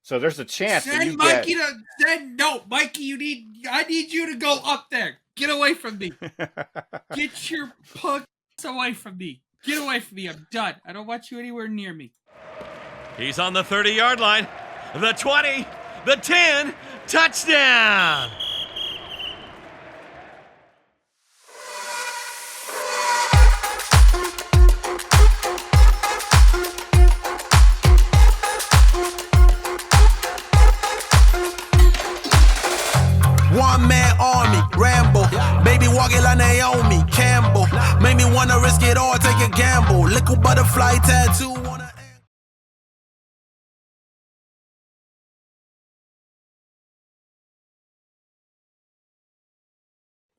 So there's a chance that you Send get. Mikey to no, Mikey. I need you to go up there. Get away from me. Get your punk away from me. Get away from me. I'm done. I don't want you anywhere near me. He's on the 30-yard line. The 20, the 10, touchdown! One-man army, Rambo. Baby walking like Naomi Campbell. Make me wanna risk it all, take a gamble. Little butterfly tattoo on a...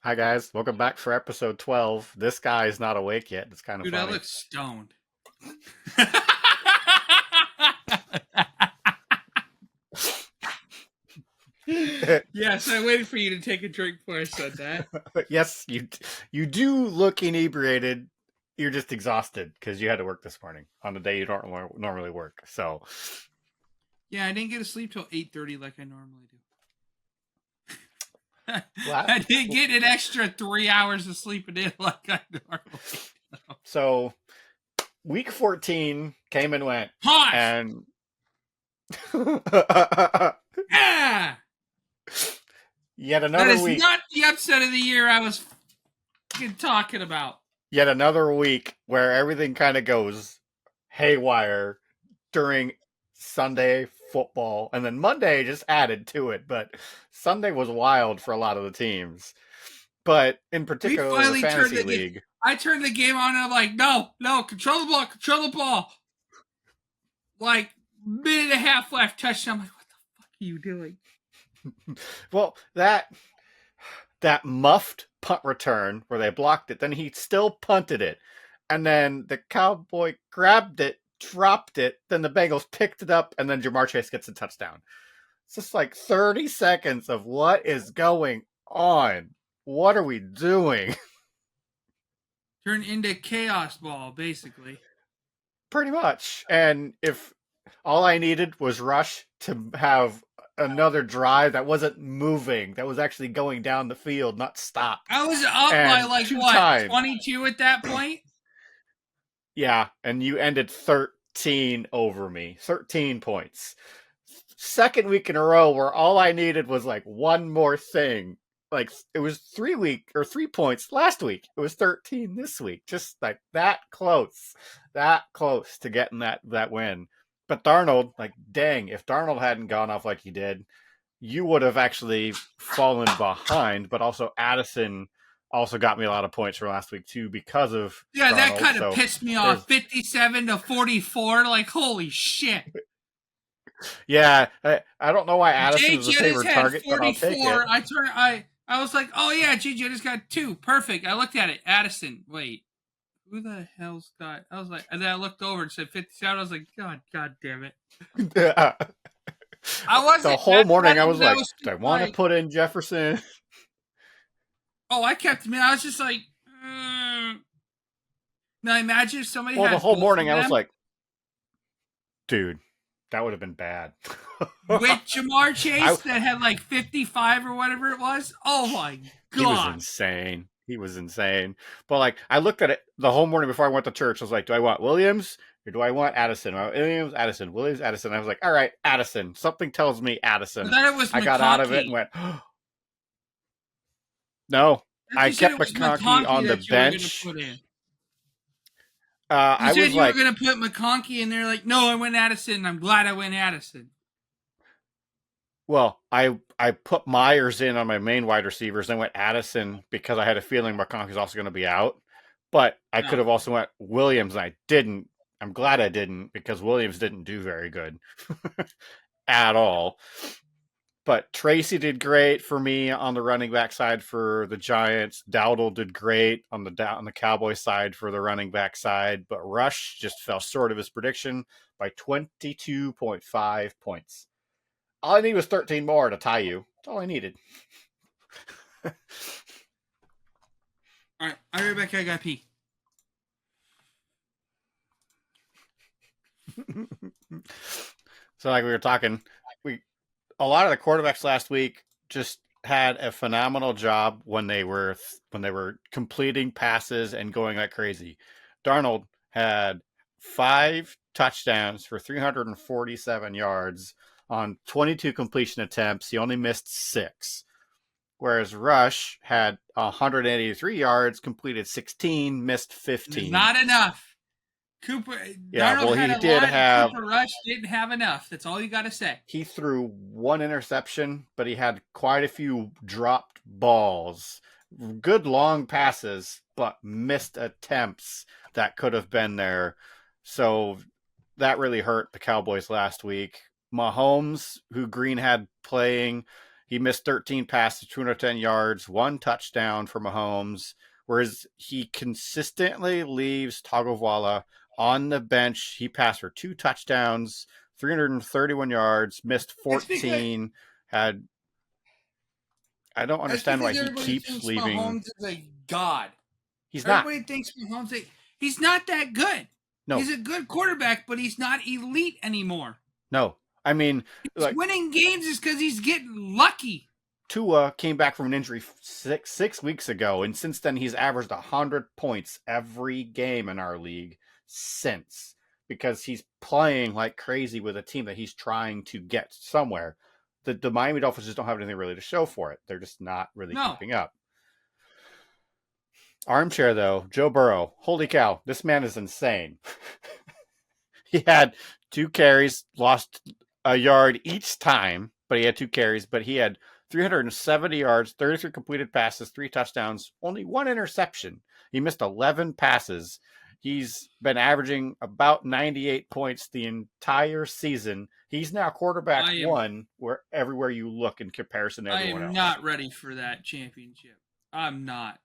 Hi guys, welcome back for episode 12. This guy is not awake yet. It's kind of Dude, funny. I look stoned. Yes, I waited for you to take a drink before I said that. Yes, you do look inebriated. You're just exhausted because you had to work this morning on a day you don't normally work. So, Yeah, I didn't get to sleep till 8:30 like I normally do. Well, I didn't get an extra 3 hours of sleep a day like I normally do. So week 14 came and went. Pause! And Ah! yet That another is week. not the upset of the year I was talking about. Yet another week where everything kind of goes haywire during Sunday football, and then Monday just added to it. But Sunday was wild for a lot of the teams. But in particular, the fantasy league. I turned the game on and I'm like, no, control the ball. Like, minute and a half left, touchdown. I'm like, what the fuck are you doing? Well, that muffed punt return where they blocked it, then he still punted it. And then the Cowboy grabbed it, dropped it, then the Bengals picked it up, and then Jamar Chase gets a touchdown. It's just like 30 seconds of what is going on. What are we doing? Turned into chaos ball, basically. Pretty much. And if all I needed was Rush to have another drive that wasn't moving, that was actually going down the field, not stop. I was up by like, what, 22 at that point? Yeah, and you ended 13 over me. 13 points. Second week in a row where all I needed was like one more thing. Like, it was 3 points last week. It was 13 this week. Just like that close to getting that win. But Darnold, like, dang, if Darnold hadn't gone off like he did, you would have actually fallen behind. But also Addison also got me a lot of points from last week too because of Darnold, that kind of pissed me off. 57-44, like, holy shit. Yeah, I don't know why Addison was a favorite target, 44. But I'll take it. I was like, oh yeah, JJ just got 2. Perfect. I looked at it. Addison, wait. Who the hell's got? I was like, and then I looked over and said 57. I was like, God damn it. I wasn't. The whole morning I was like, do I want to put in Jefferson? Oh, I kept him in. I was just like, Now imagine if somebody had the whole morning I was like, dude, that would have been bad. With Jamar Chase that had like 55 or whatever it was. Oh my God. He was insane. But like, I looked at it the whole morning before I went to church. I was like, do I want Williams or do I want Addison? Williams, Addison, Williams, Addison. I was like, all right, Addison. Something tells me Addison. Then it was I got out of it and went, no. I kept McConkey on the bench. I was like, you were going to put McConkey in there. Like, no, I went Addison. I'm glad I went Addison. Well, I put Myers in on my main wide receivers, then went Addison because I had a feeling McConkey's also going to be out. But I could have also went Williams, and I didn't. I'm glad I didn't because Williams didn't do very good at all. But Tracy did great for me on the running back side for the Giants. Dowdle did great on the Cowboys side for the running back side. But Rush just fell short of his prediction by 22.5 points. All I need was 13 more to tie you. That's all I needed. All right, I'll be right back. I got pee. So like we were talking, a lot of the quarterbacks last week just had a phenomenal job when they were completing passes and going like crazy. Darnold had 5 touchdowns for 347 yards on 22 completion attempts. He only missed 6. Whereas Rush had 183 yards, completed 16, missed 15. Not enough. Darnold had a lot, and Cooper Rush didn't have enough. That's all you got to say. He threw 1 interception, but he had quite a few dropped balls. Good long passes, but missed attempts that could have been there. So that really hurt the Cowboys last week. Mahomes, who Green had playing, he missed 13 passes, 210 yards, 1 touchdown for Mahomes, whereas he consistently leaves Tagovailoa on the bench. He passed for 2 touchdowns, 331 yards, missed 14, I don't understand why he keeps leaving. Mahomes is a god. He's not. Everybody thinks Mahomes he's not that good. No. He's a good quarterback, but he's not elite anymore. No. I mean, he's winning games is because he's getting lucky. Tua came back from an injury 6 weeks ago, and since then he's averaged 100 points every game in our league since, because he's playing like crazy with a team that he's trying to get somewhere. The Miami Dolphins just don't have anything really to show for it. They're just not really keeping up. Armchair, though, Joe Burrow. Holy cow, this man is insane. He had 2 carries, lost a yard each time, but he had 2 carries, but he had 370 yards, 33 completed passes, 3 touchdowns, only 1 interception. He missed 11 passes. He's been averaging about 98 points the entire season. He's now quarterback 1 everywhere you look in comparison to everyone else. I am not ready for that championship. I'm not.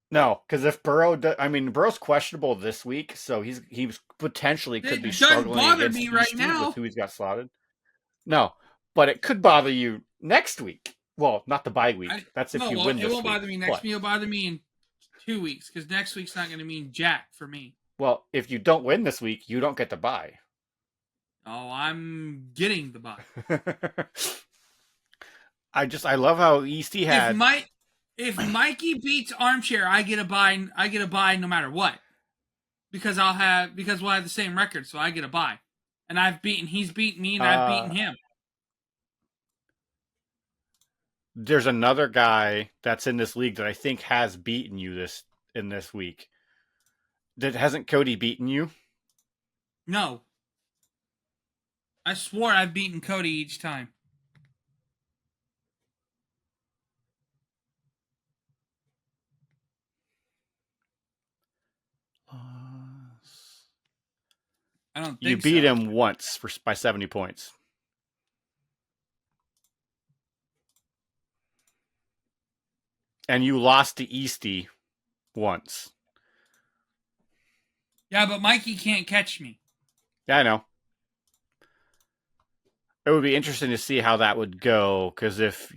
No, because if Burrow's questionable this week, so he's potentially could be struggling against me right now with who he's got slotted. No, but it could bother you next week. Well, not the bye week. That's if you win this week. It won't bother me next week. It'll bother me in 2 weeks, because next week's not going to mean jack for me. Well, if you don't win this week, you don't get the bye. Oh, I'm getting the bye. I love how Easty had. If Mikey beats Armchair, I get a bye. I get a bye no matter what, because we'll have the same record, so I get a bye. And he's beaten me, and I've beaten him. There's another guy that's in this league that I think has beaten you this week. Hasn't Cody beaten you? No. I swore I've beaten Cody each time. I don't think you beat him once by 70 points. And you lost to Easty once. Yeah, but Mikey can't catch me. Yeah, I know. It would be interesting to see how that would go, because if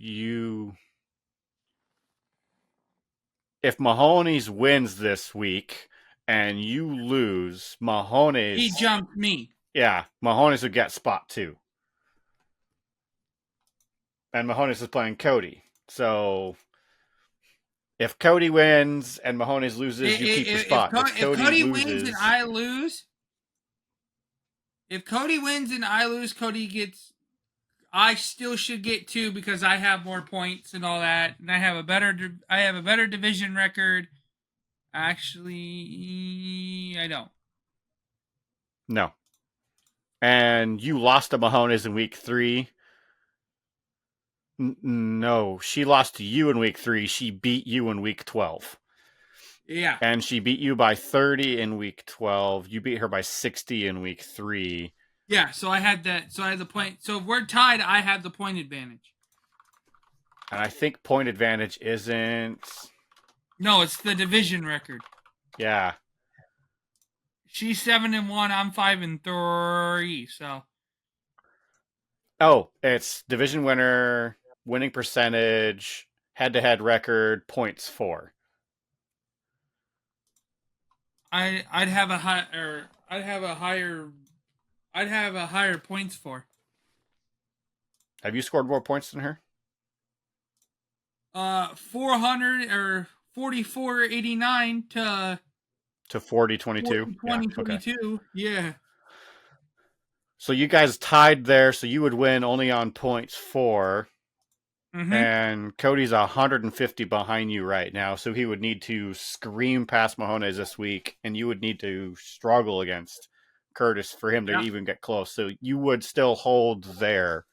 Mahoney's wins this week and you lose, Mahoney's... He jumped me. Yeah, Mahoney's would get spot 2. And Mahoney's is playing Cody. So if Cody wins and Mahoney's loses, you keep your spot. If Cody wins and I lose... If Cody wins and I lose, Cody gets... I still should get 2 because I have more points and all that, and I have a better division record. Actually, I don't. No. And you lost to Mahomes in week 3. No, she lost to you in week 3. She beat you in week 12. Yeah. And she beat you by 30 in week 12. You beat her by 60 in week 3. Yeah, so I had that. So I had the point. So if we're tied, I have the point advantage. And I think point advantage isn't... No, it's the division record. Yeah. She's 7-1. I'm 5-3. So. Oh, it's division winner, winning percentage, head-to-head record, points for. I'd have a higher points for. Have you scored more points than her? 400 or 44.89 to 40.22. Yeah. Okay. 20.22. Yeah. So you guys tied there. So you would win only on points 4. Mm-hmm. And Cody's 150 behind you right now. So he would need to scream past Mahones this week, and you would need to struggle against Curtis for him to even get close. So you would still hold there.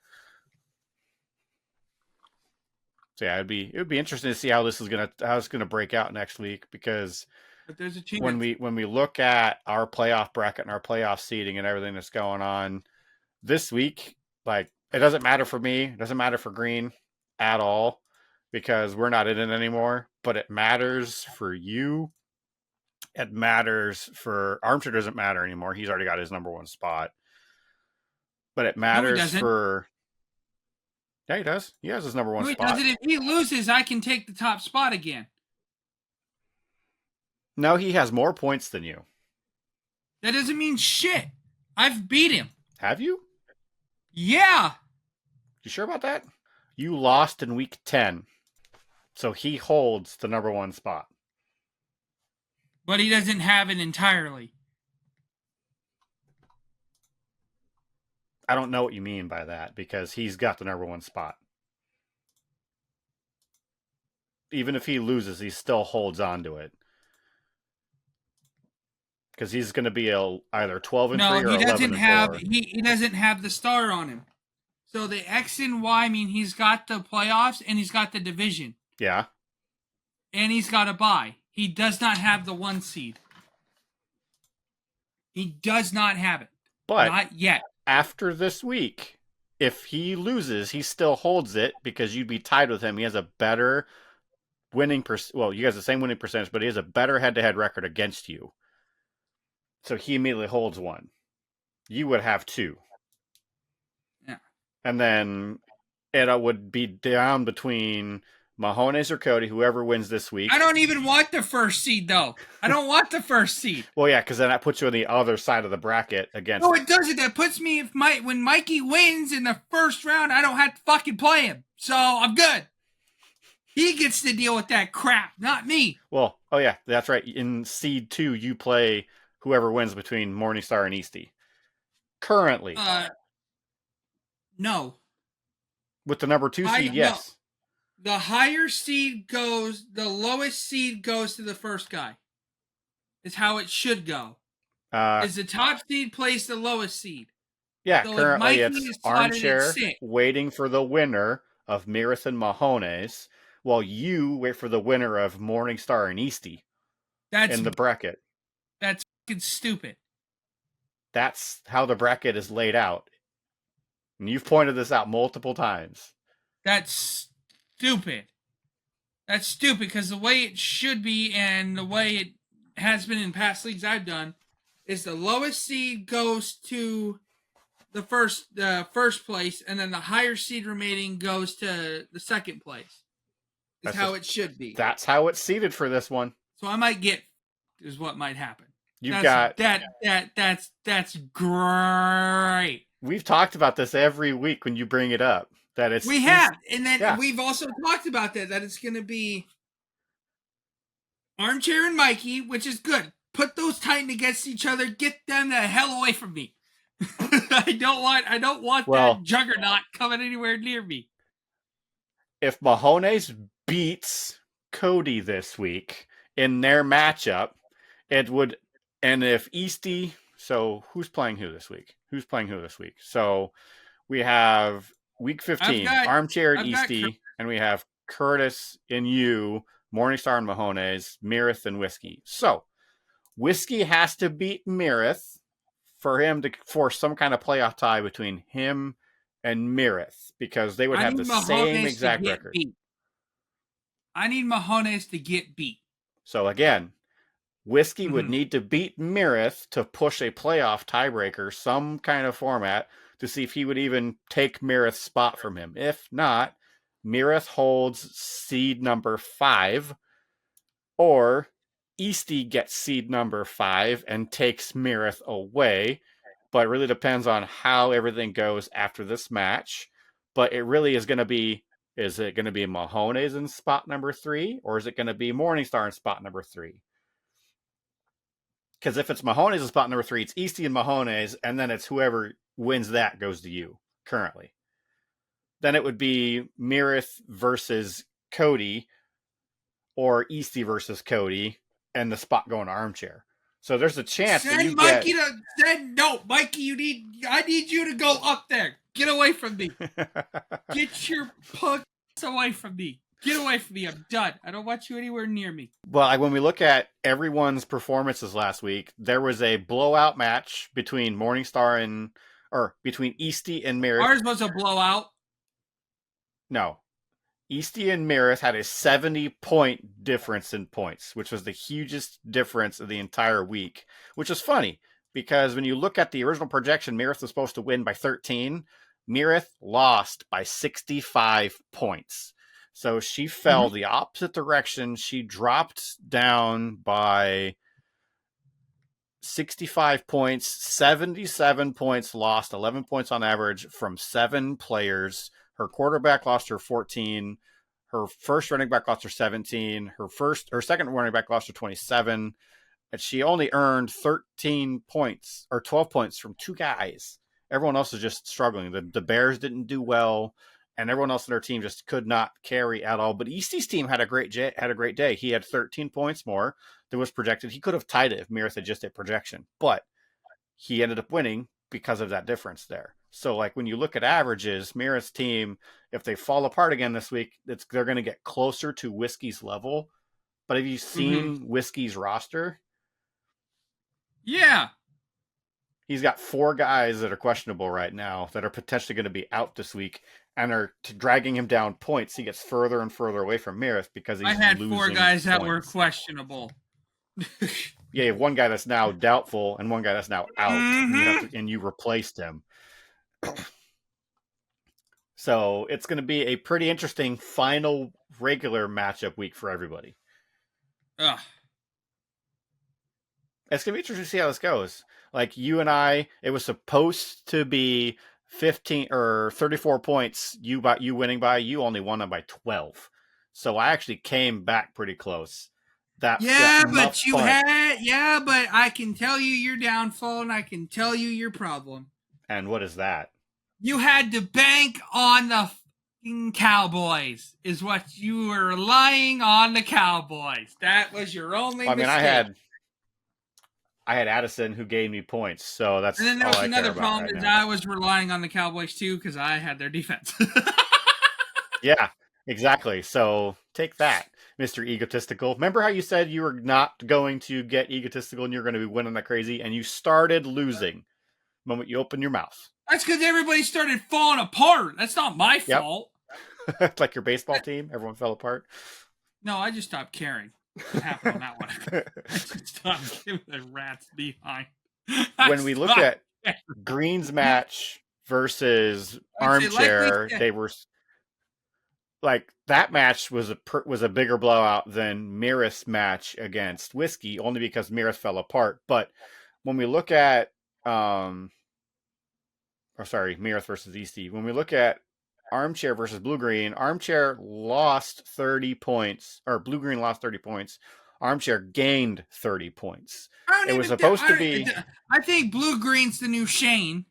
So yeah, it would be interesting to see how it's gonna break out next week, because but there's a chance. when we look at our playoff bracket and our playoff seeding and everything that's going on this week, like, it doesn't matter for me, it doesn't matter for Green at all, because we're not in it anymore. But it matters for you. It matters for Armchair. Doesn't matter anymore. He's already got his number 1 spot. But it matters for. Yeah, he does. He has his number 1 spot. Does it? If he loses, I can take the top spot again. No, he has more points than you. That doesn't mean shit. I've beat him. Have you? Yeah. You sure about that? You lost in week 10. So he holds the number 1 spot. But he doesn't have it entirely. I don't know what you mean by that, because he's got the number 1 spot. Even if he loses, he still holds on to it. Because he's going to be either 12-3 or 11-4. He doesn't have the star on him. So the X and Y mean he's got the playoffs and he's got the division. Yeah. And he's got a bye. He does not have the 1 seed. He does not have it. But not yet. After this week, if he loses, he still holds it, because you'd be tied with him. He has a better winning well, you guys have the same winning percentage, but he has a better head-to-head record against you. So he immediately holds 1. You would have 2. Yeah. And then it would be down between Mahones or Cody, whoever wins this week. I don't even want the 1st seed, though. I don't want the 1st seed. Well, yeah, because then that puts you on the other side of the bracket against. No, it doesn't. That puts me when Mikey wins in the 1st round, I don't have to fucking play him. So I'm good. He gets to deal with that crap, not me. Well, oh yeah, that's right. In seed 2, you play whoever wins between Morningstar and Eastie. Currently. No. With the number 2 seed, yes. No. The higher seed goes, the lowest seed goes to the 1st guy. Is how it should go. Is the top seed plays the lowest seed. Yeah, so currently it's Armchair waiting for the winner of Mirith and Mahones, while you wait for the winner of Morningstar and Eastie in the bracket. That's fucking stupid. That's how the bracket is laid out. And you've pointed this out multiple times. That's stupid. That's stupid, because the way it should be and the way it has been in past leagues I've done is the lowest seed goes to the first place, and then the higher seed remaining goes to the 2nd place. That's how it should be. That's how it's seeded for this one. So I might get is what might happen. That's great. We've talked about this every week when you bring it up. We have, and then we've also talked about that it's going to be Armchair and Mikey, which is good. Put those tightened against each other. Get them the hell away from me. I don't want that juggernaut coming anywhere near me. If Mahones beats Cody this week in their matchup, it would, and if Eastie, so who's playing who this week? So we have week 15, Armchair and Eastie, and we have Curtis and you, Morningstar and Mahones, Mirith and Whiskey. So Whiskey has to beat Mirith for him to force some kind of playoff tie between him and Mirith, because they would have the same exact record. I need Mahones to get beat. So again, Whiskey would need to beat Mirith to push a playoff tiebreaker, some kind of format, to see if he would even take Mirith's spot from him. If not, Mirith holds seed number 5, or Eastie gets seed number 5 and takes Mirith away. But it really depends on how everything goes after this match. but it really is going to be, is it going to be Mahones in spot number 3, or is it going to be Morningstar in spot number 3? Because if it's Mahones in spot number 3, it's Easty and Mahones, and then it's whoever wins that goes to you currently. Then it would be Mirith versus Cody, or Easty versus Cody, and the spot going to Armchair. So there's a chance that you Mikey no, Mikey, I need you to go up there. Get away from me. Get your punk away from me. Get away from me. I'm done. I don't want you anywhere near me. Well, when we look at everyone's performances last week, there was a blowout match between between Easty and Mirith. Ours was a blowout. No. Easty and Mirith had a 70-point difference in points, which was the hugest difference of the entire week, which is funny because when you look at the original projection, Mirith was supposed to win by 13. Mirith lost by 65 points. So she fell the opposite direction. She dropped down by 65 points, 77 points lost, 11 points on average from 7 players. Her quarterback lost her 14. Her first running back lost her 17. Her second running back lost her 27. And she only earned 13 points or 12 points from 2 guys. Everyone else is just struggling. The Bears didn't do well, and everyone else on their team just could not carry at all. But Easty's team had a great day. He had 13 points more than was projected. He could have tied it if Mirith had just hit projection, but he ended up winning because of that difference there. So, like, when you look at averages, Mirith's team, if they fall apart again this week, they're going to get closer to Whiskey's level. But have you seen Whiskey's roster? Yeah. He's got 4 guys that are questionable right now that are potentially going to be out this week and are dragging him down points. He gets further and further away from Mirith because he's losing I had 4 guys that points. were questionable. Yeah, you have one guy that's now doubtful and one guy that's now out, and you replaced him. So it's going to be a pretty interesting final regular matchup week for everybody. Ugh. It's going to be interesting to see how this goes. Like you and I, it was supposed to be 15 or 34 points. You winning by, you only won them by 12. So I actually came back pretty close. But I can tell you your downfall and I can tell you your problem. And what is that? You had to bank on the fucking Cowboys, is what you were relying on the Cowboys. That was your only mistake. I had Addison who gave me points, so that's. And then there was another problem is I was relying on the Cowboys too because I had their defense. Yeah, exactly. So take that, Mr. Egotistical. Remember how you said you were not going to get egotistical and you were going to be winning like crazy, and you started losing the moment you opened your mouth. That's because everybody started falling apart. That's not my fault. It's like your baseball team. Everyone fell apart. No, I just stopped caring. What happened on that one? I just stopped giving the rats behind. When we look at Green's match versus Armchair, they were like that match was a bigger blowout than Mirith's match against Whiskey, only because Mirith fell apart. But when we look at Mirith versus Easty. When we look at Armchair versus Blue Green, Armchair lost 30 points, or Blue Green lost 30 points. Armchair gained 30 points. It was supposed to be. I think Blue Green's the new Shane.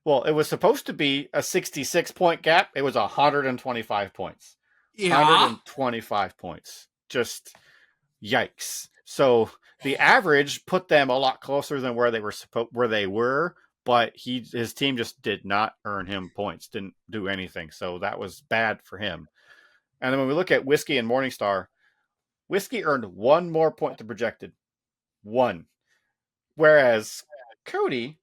Well, it was supposed to be a 66-point gap. It was 125 points. Yeah. 125 points. Just yikes. So the average put them a lot closer than where they were. But his team just did not earn him points, didn't do anything. So that was bad for him. And then when we look at Whiskey and Morningstar, Whiskey earned 1 more point than projected. 1. Whereas Cody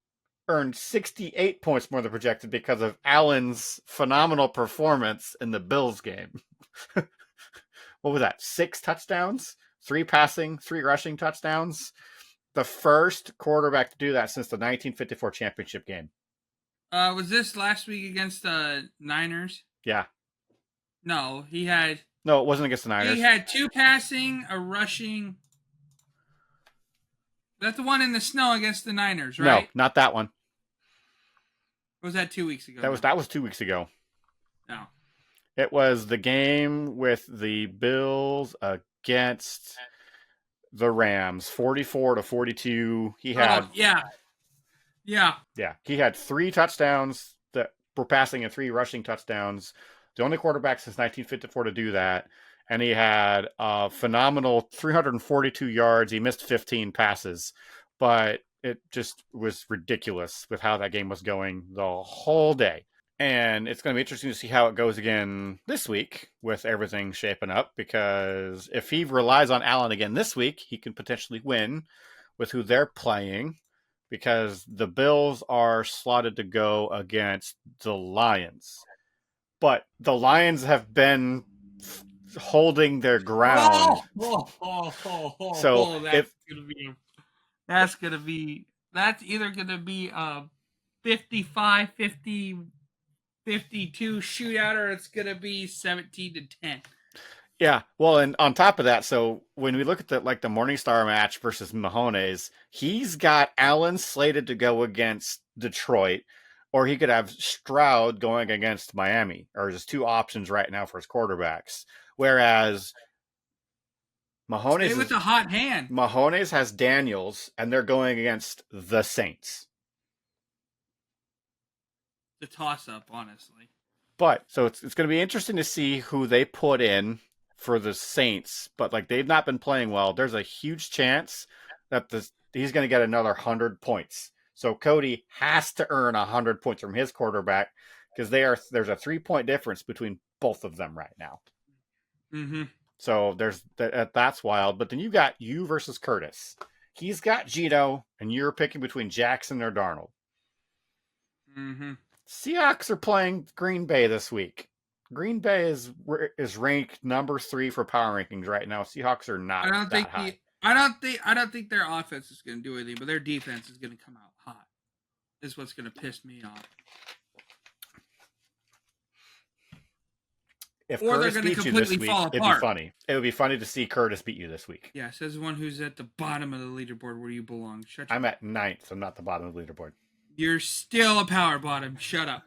earned 68 points more than projected because of Allen's phenomenal performance in the Bills game. What was that? 6 touchdowns? 3 passing, 3 rushing touchdowns? The first quarterback to do that since the 1954 championship game. Was this last week against the Niners? Yeah. No, it wasn't against the Niners. He had 2 passing, a rushing. That's the one in the snow against the Niners, right? No, not that one. Or was that 2 weeks ago? That was 2 weeks ago. No. It was the game with the Bills against the Rams, 44-42. He had he had 3 touchdowns that were passing and 3 rushing touchdowns. The only quarterback since 1954 to do that. And he had a phenomenal 342 yards. He missed 15 passes, but it just was ridiculous with how that game was going the whole day. And it's going to be interesting to see how it goes again this week with everything shaping up, because if he relies on Allen again this week, he can potentially win with who they're playing, because the Bills are slotted to go against the Lions. But the Lions have been holding their ground. So that's either going to be a 55-50 52 shootout, or it's going to be 17-10. Yeah, well, and on top of that, so when we look at the Morningstar match versus Mahomes, he's got Allen slated to go against Detroit, or he could have Stroud going against Miami, or just 2 options right now for his quarterbacks. Whereas Stay with the hot hand. Mahomes has Daniels, and they're going against the Saints. The toss-up, honestly. But so it's going to be interesting to see who they put in for the Saints. But they've not been playing well. There's a huge chance that he's going to get another 100 points. So Cody has to earn 100 points from his quarterback, because there's a 3-point difference between both of them right now. Mm-hmm. So that's wild. But then you got you versus Curtis. He's got Gino, and you're picking between Jackson or Darnold. Mm-hmm. Seahawks are playing Green Bay this week. Green Bay is ranked number 3 for power rankings right now. Seahawks are not that high. I don't think their offense is going to do anything, but their defense is going to come out hot. This is what's going to piss me off. If Curtis beats you this week, it'd be funny. It would be funny to see Curtis beat you this week. Yeah, says one who's at the bottom of the leaderboard where you belong. I'm at 9th. I'm not the bottom of the leaderboard. You're still a power bottom. Shut up.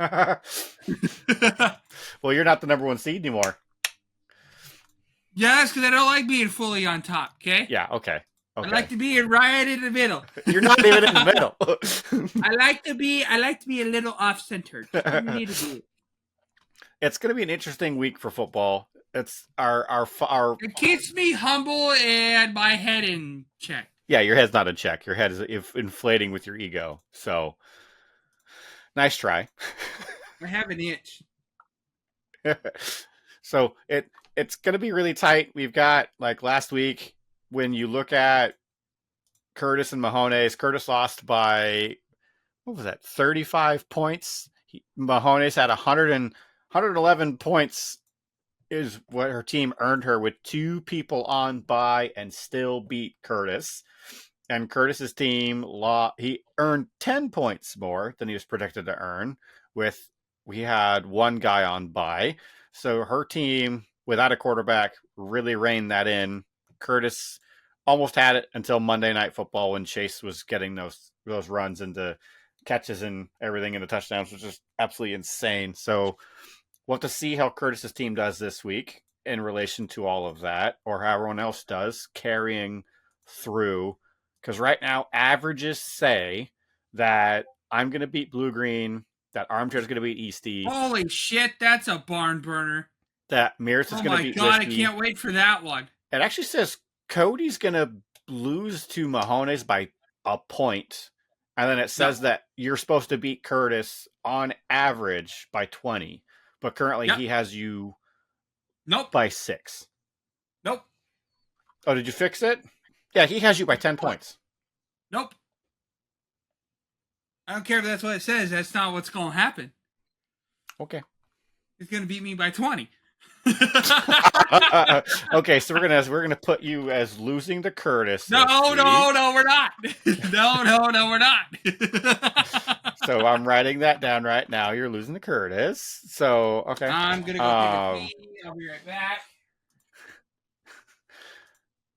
Well, you're not the number 1 seed anymore. Yeah, that's because I don't like being fully on top, okay? Yeah, okay. I like to be right in the middle. You're not even in the middle. I like to be a little off-centered. It's going to be an interesting week for football. It's our It keeps me humble and my head in check. Yeah, your head's not in check. Your head is inflating with your ego. So, nice try. I have an itch. So it's going to be really tight. We've got, last week, when you look at Curtis and Mahomes, Curtis lost by, 35 points. Mahomes had 111 points is what her team earned her with 2 people on bye and still beat Curtis. And Curtis's team he earned 10 points more than he was predicted to earn we had 1 guy on bye. So her team, without a quarterback, really reined that in. Curtis almost had it until Monday Night Football, when Chase was getting those runs into catches and everything into touchdowns, which is absolutely insane. So we'll have to see how Curtis's team does this week in relation to all of that, or how everyone else does carrying through. Because right now, averages say that I'm going to beat Blue Green, that Armchair's going to beat Easty. Holy shit, that's a barn burner. That Mears is going to beat Whiskey. Oh my god, Whiskey. I can't wait for that one. It actually says Cody's going to lose to Mahomes by a point. And then it says that you're supposed to beat Curtis on average by 20. But currently he has you by 6. Nope. Oh, did you fix it? Yeah, he has you by 10 points. Nope. I don't care if that's what it says. That's not what's going to happen. Okay. He's going to beat me by 20. Okay, so we're gonna put you as losing to Curtis. No, we're not. No, we're not. So I'm writing that down right now. You're losing to Curtis. So okay. I'm gonna go take a pee. I'll be right back.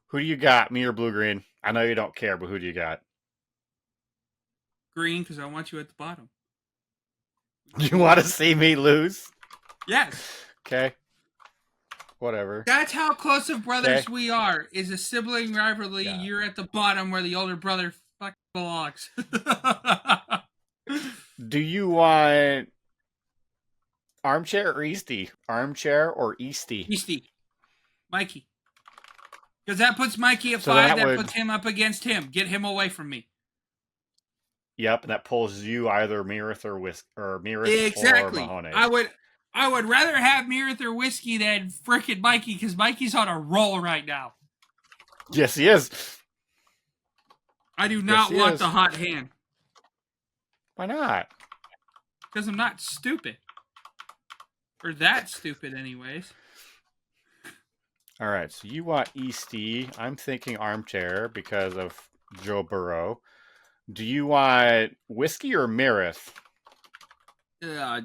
Who do you got? Me or Blue Green? I know you don't care, but who do you got? Green, because I want you at the bottom. You want to see me lose? Yes. Okay. Whatever. That's how close of brothers we are. Is a sibling rivalry. Yeah. You're at the bottom where the older brother fucking belongs. Do you want armchair or Easty? Armchair or Easty? Easty. Mikey. Because that puts Mikey at So 5. that That puts him up against him. Get him away from me. Yep, and that pulls you either Meredith or Meredith Exactly. or Mahoney. I would rather have Meredith or Whiskey than frickin' Mikey, because Mikey's on a roll right now. Yes, he is. I do not want the hot hand. Why not? Because I'm not stupid. Or that stupid, anyways. All right, so you want Easty. I'm thinking armchair because of Joe Burrow. Do you want Whiskey or Meredith? I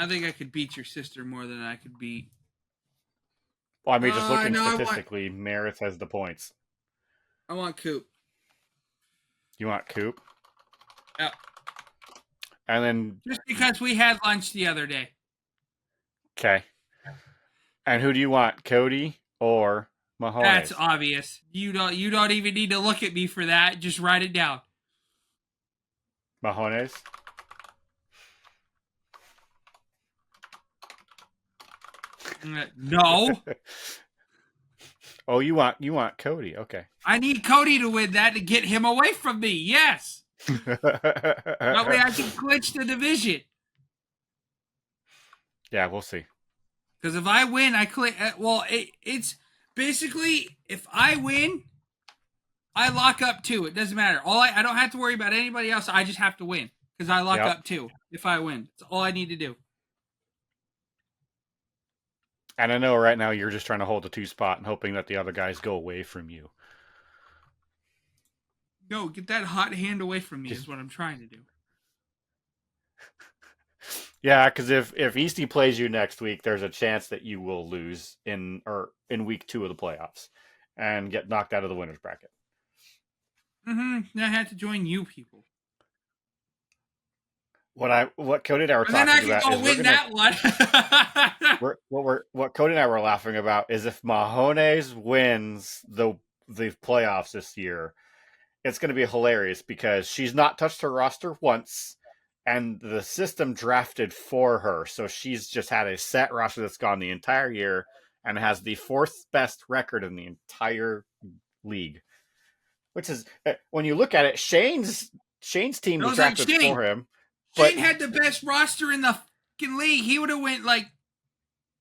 think I could beat your sister more than I could beat. Well, I mean, just looking statistically, Meredith has the points. I want Coop. You want Coop? Yep. And then... Just because we had lunch the other day. Okay. And who do you want, Cody or Mahoney? That's obvious. You don't even need to look at me for that. Just write it down. Mahoney's? No. Oh, you want Cody? Okay. I need Cody to win that to get him away from me. Yes. That way I can clinch the division. Yeah, we'll see. Because if I win, I clinch. Well, it's basically if I win, I lock up 2. It doesn't matter. I don't have to worry about anybody else. I just have to win because I lock up 2 if I win. That's all I need to do. And I know right now you're just trying to hold the 2 spot and hoping that the other guys go away from you. No, get that hot hand away from me is what I'm trying to do. Yeah, because if Easty plays you next week, there's a chance that you will lose in week 2 of the playoffs and get knocked out of the winner's bracket. Mm-hmm. I had to join you people. What Cody and I were talking about then I can go win that one. what Cody and I were laughing about is if Mahoney's wins the playoffs this year, it's going to be hilarious because she's not touched her roster once, and the system drafted for her, so she's just had a set roster that's gone the entire year and has the 4th best record in the entire league. Which is, when you look at it, Shane's team was drafted for him. Shane had the best roster in the fucking league. He would have went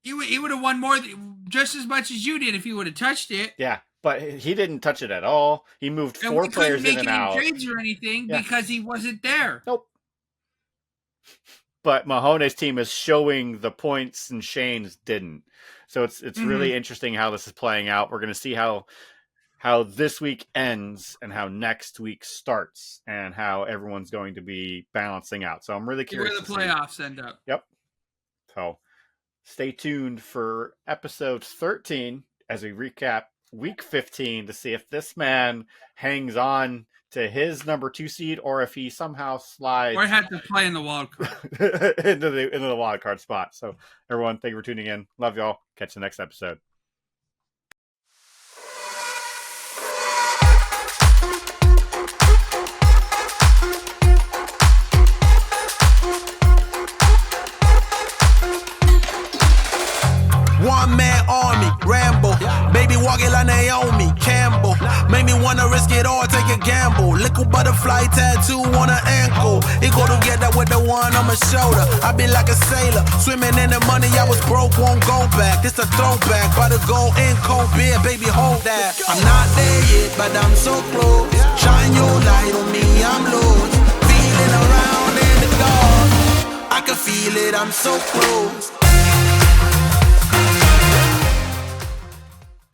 he would have won just as much as you did if he would have touched it. Yeah, but he didn't touch it at all. He moved 4 players in and out. We couldn't make any trades or anything because he wasn't there. Nope. But Mahoney's team is showing the points and Shane's didn't. So it's really interesting how this is playing out. We're going to see how this week ends and how next week starts and how everyone's going to be balancing out. So I'm really curious where the playoffs end up. Yep. So stay tuned for episode 13 as we recap week 15 to see if this man hangs on to his number 2 seed or if he somehow slides or had to play in the wild card into the wild card spot. So everyone, thank you for tuning in. Love y'all. Catch you next episode. One-man army, Rambo. Baby walking like Naomi, Campbell. Make me wanna risk it all, take a gamble. Little butterfly tattoo on her ankle. It go together with the one on my shoulder. I be like a sailor, swimming in the money. I was broke, won't go back. This a throwback, by the go in cold beer, baby hold that. I'm not there yet, but I'm so close. Shine your light on me, I'm lost. Feeling around in the dark. I can feel it, I'm so close.